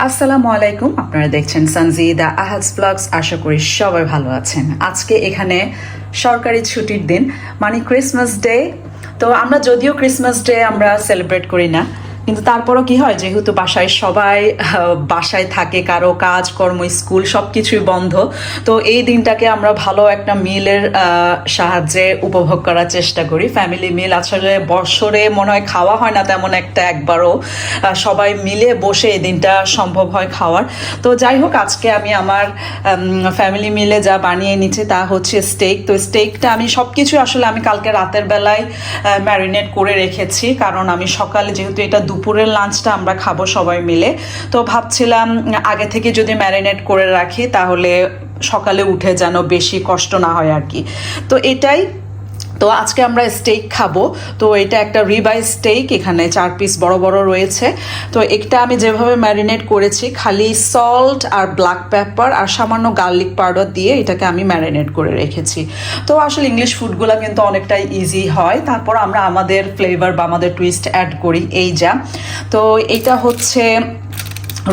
আসসালামু আলাইকুম, আপনারা দেখছেন সানজিদা আহাজ ব্লগস। আশা করি সবাই ভালো আছেন। আজকে এখানে সরকারি ছুটির দিন, মানে ক্রিসমাস ডে। তো আমরা যদিও ক্রিসমাস ডে আমরা সেলিব্রেট করি না, কিন্তু তারপরও কি হয়, যেহেতু বাসায় সবাই বাসায় থাকে, কারো কাজকর্ম স্কুল সব কিছুই বন্ধ, তো এই দিনটাকে আমরা ভালো একটা মিলের সাহায্যে উপভোগ করার চেষ্টা করি। ফ্যামিলি মিল আসলে বছরে মনে হয় খাওয়া হয় না তেমন একটা, একবারও সবাই মিলে বসে এই দিনটা সম্ভব হয় খাওয়ার। তো যাই হোক, আজকে আমি আমার ফ্যামিলি মিলে যা বানিয়ে নিচ্ছি তা হচ্ছে স্টেক। তো স্টেকটা আমি সব কিছু আসলে আমি কালকে রাতের বেলায় ম্যারিনেট করে রেখেছি, কারণ আমি সকালে, যেহেতু এটা দুপুরের লাঞ্চটা আমরা খাবো সবাই মিলে, তো ভাবছিলাম আগে থেকে যদি ম্যারিনেট করে রাখি তাহলে সকালে উঠে যেন বেশি কষ্ট না হয় আর কি। তো এটাই। তো আজকে আমরা স্টেক খাবো। তো এটা একটা রিবাই স্টেক, এখানে 4 পিস বড় বড় রয়েছে। তো একটা আমি যেভাবে ম্যারিনেট করেছি, খালি সল্ট আর ব্ল্যাক পেপার আর সামান্য গার্লিক পাউডার দিয়ে এটাকে আমি ম্যারিনেট করে রেখেছি। তো আসলে ইংলিশ ফুডগুলো কিন্তু অনেকটাই ইজি হয়, তারপর আমরা আমাদের ফ্লেভার বা আমাদের টুইস্ট অ্যাড করি, এই যা। তো এটা হচ্ছে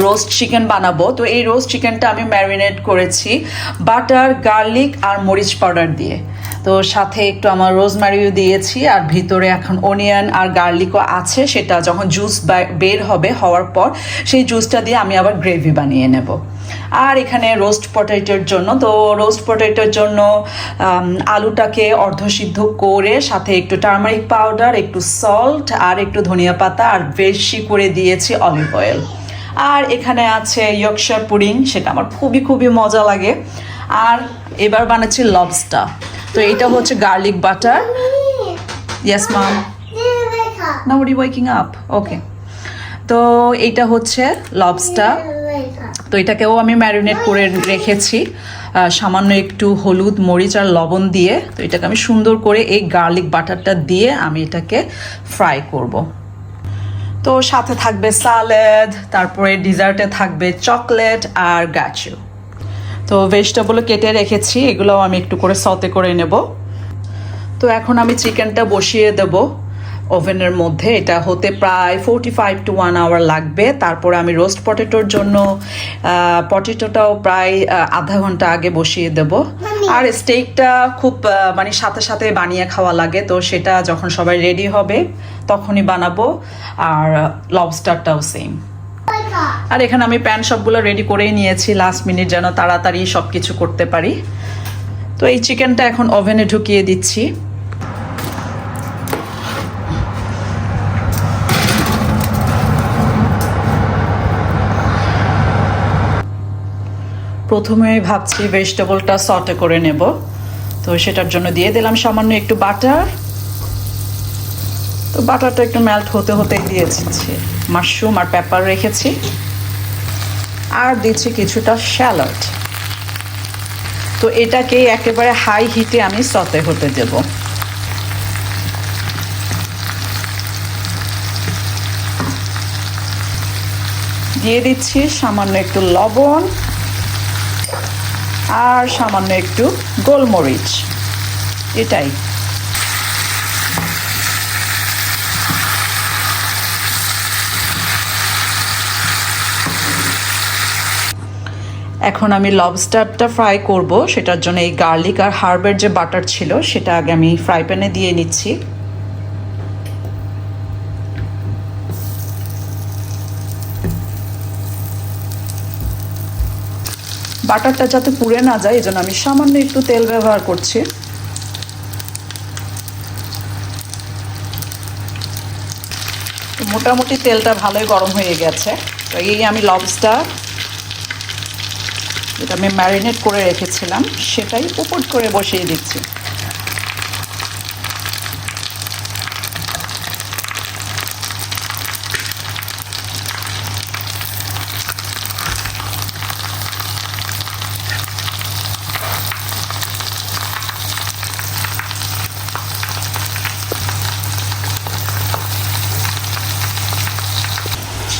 রোস্ট চিকেন বানাবো। তো এই রোস্ট চিকেনটা আমি ম্যারিনেট করেছি বাটার, গার্লিক আর মরিচ পাউডার দিয়ে। তো সাথে একটু আমার রোজমেরিও দিয়েছি, আর ভিতরে এখন অনিয়ন আর গার্লিকও আছে, সেটা যখন জুস বের হবে, হওয়ার পর সেই জুসটা দিয়ে আমি আবার গ্রেভি বানিয়ে নেব। আর এখানে রোস্ট পটেটোর জন্য, তো রোস্ট পটেটোর জন্য আলুটাকে অর্ধসিদ্ধ করে সাথে একটু টার্মারিক পাউডার, একটু সল্ট আর একটু ধনিয়া পাতা আর বেশি করে দিয়েছি অলিভ অয়েল। আর এখানে আছে ইয়র্কশায়ার পুডিং, সেটা আমার খুবই খুবই মজা লাগে। আর এবার বানাচ্ছি লবস্টার। তো এটা হচ্ছে garlic butter. Yes mum, now would you waking up? Okay. তো এইটা হচ্ছে লবস্টার। তো এটাকেও আমি ম্যারিনেট করে রেখেছি সামান্য একটু হলুদ, মরিচ আর লবণ দিয়ে। তো এটাকে আমি সুন্দর করে এই গার্লিক বাটারটা দিয়ে আমি এটাকে ফ্রাই করব। তো সাথে থাকবে সালাদ, তারপরে ডিজার্টে থাকবে চকলেট আর গাচু। তো ভেজিটেবলও কেটে রেখেছি, এগুলোও আমি একটু করে সতে করে নেব। তো এখন আমি চিকেনটা বসিয়ে দেব ওভেনের মধ্যে। এটা হতে প্রায় 45 to 1 আওয়ার লাগবে। তারপরে আমি রোস্ট পটেটোর জন্য পটেটোটাও প্রায় আধা ঘন্টা আগে বসিয়ে দেব। আর স্টেকটা খুব মানে সাথে সাথে বানিয়ে খাওয়া লাগে, তো সেটা যখন সবাই রেডি হবে তখনই বানাবো। আর লবস্টারটাও সেম। আর এখানে আমি প্যান সবগুলো রেডি করেই নিয়েছি, লাস্ট মিনিট যেন তাড়াতাড়ি সব কিছু করতে পারি। তো এই চিকেনটা এখন ওভেনে ঢুকিয়ে দিচ্ছি। প্রথমে ভাবছি ভেজিটেবলটা সটে করে নেব। তো সেটার জন্য দিয়ে দিলাম সামান্য একটু বাটার। তো বাটারটা একটু মেল্ট হতে হতেই দিয়ে দিচ্ছি মাশরুম আর পেপার রেখেছি, আর দিচ্ছি কিছুটা শ্যালট। তো এটাকে একেবারে হাই হিটে আমি সতে হতে দেব। দিয়ে দিচ্ছি সামান্য একটু লবণ আর সামান্য একটু গোলমরিচ, এটাই। এখন আমি লবস্টারটা ফ্রাই করব, সেটার জন্য এই গার্লিক আর হার্বের যে বাটার ছিল সেটা আগে আমি ফ্রাই প্যানে দিয়ে নিচ্ছি। বাটারটা যাতে পুড়ে না যায়, এই জন্য আমি সামান্য একটু তেল ব্যবহার করছি। মোটামুটি তেলটা ভালোই গরম হয়ে গেছে। তো এই আমি লবস্টার, যেটা আমি ম্যারিনেট করে রেখেছিলাম, সেটাই উপর করে বসিয়ে দিচ্ছি।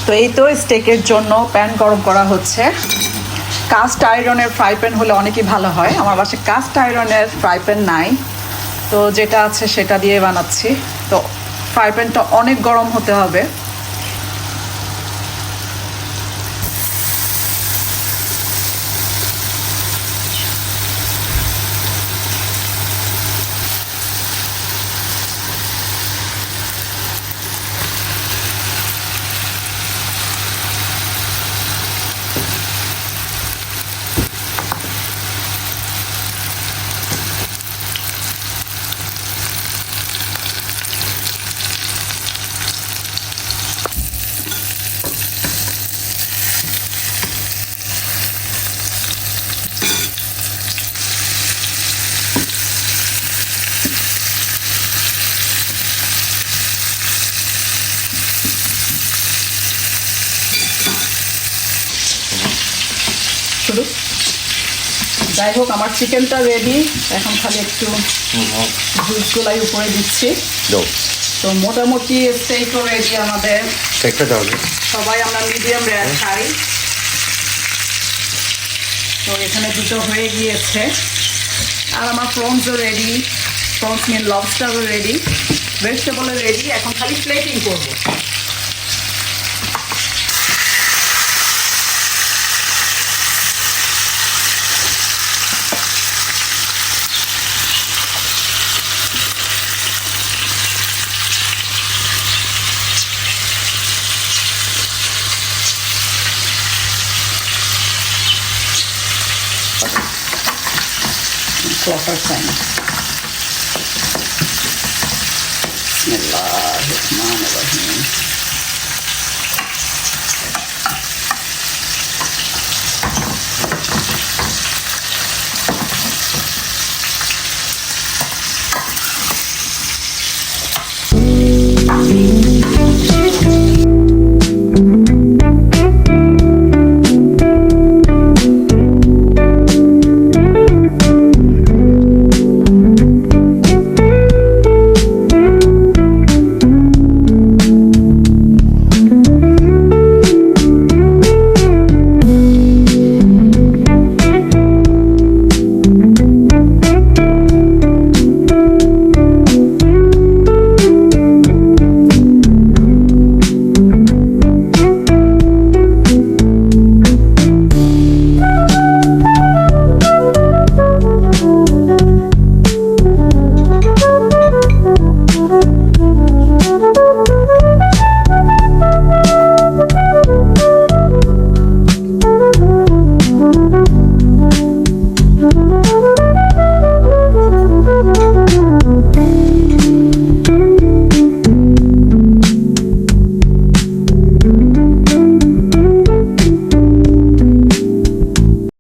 তো এই তো স্টেকের জন্য প্যান গরম করা হচ্ছে। কাস্ট আয়রনের ফ্রাই প্যান হলে অনেকই ভালো হয়। আমার বাসায় কাস্ট আয়রনের ফ্রাই প্যান নাই, তো যেটা আছে সেটা দিয়ে বানাচ্ছি। তো ফ্রাই প্যানটা অনেক গরম হতে হবে। শুধু। যাই হোক, আমার চিকেনটা রেডি। এখন খালি একটু জুসগুলাই উপরে দিচ্ছি। তো মোটামুটি স্টেকও রেডি আমাদের। সবাই আমরা মিডিয়াম রেয়ার খাই। তো এখানে দুটো হয়ে গিয়েছে। আর আমার প্রনসও রেডি, প্রনস মিন লবস্টারও রেডি, ভেজিটেবলও রেডি। এখন খালি প্লেটিং করবো। Clocker sign. Bismillahirrahmanirrahim.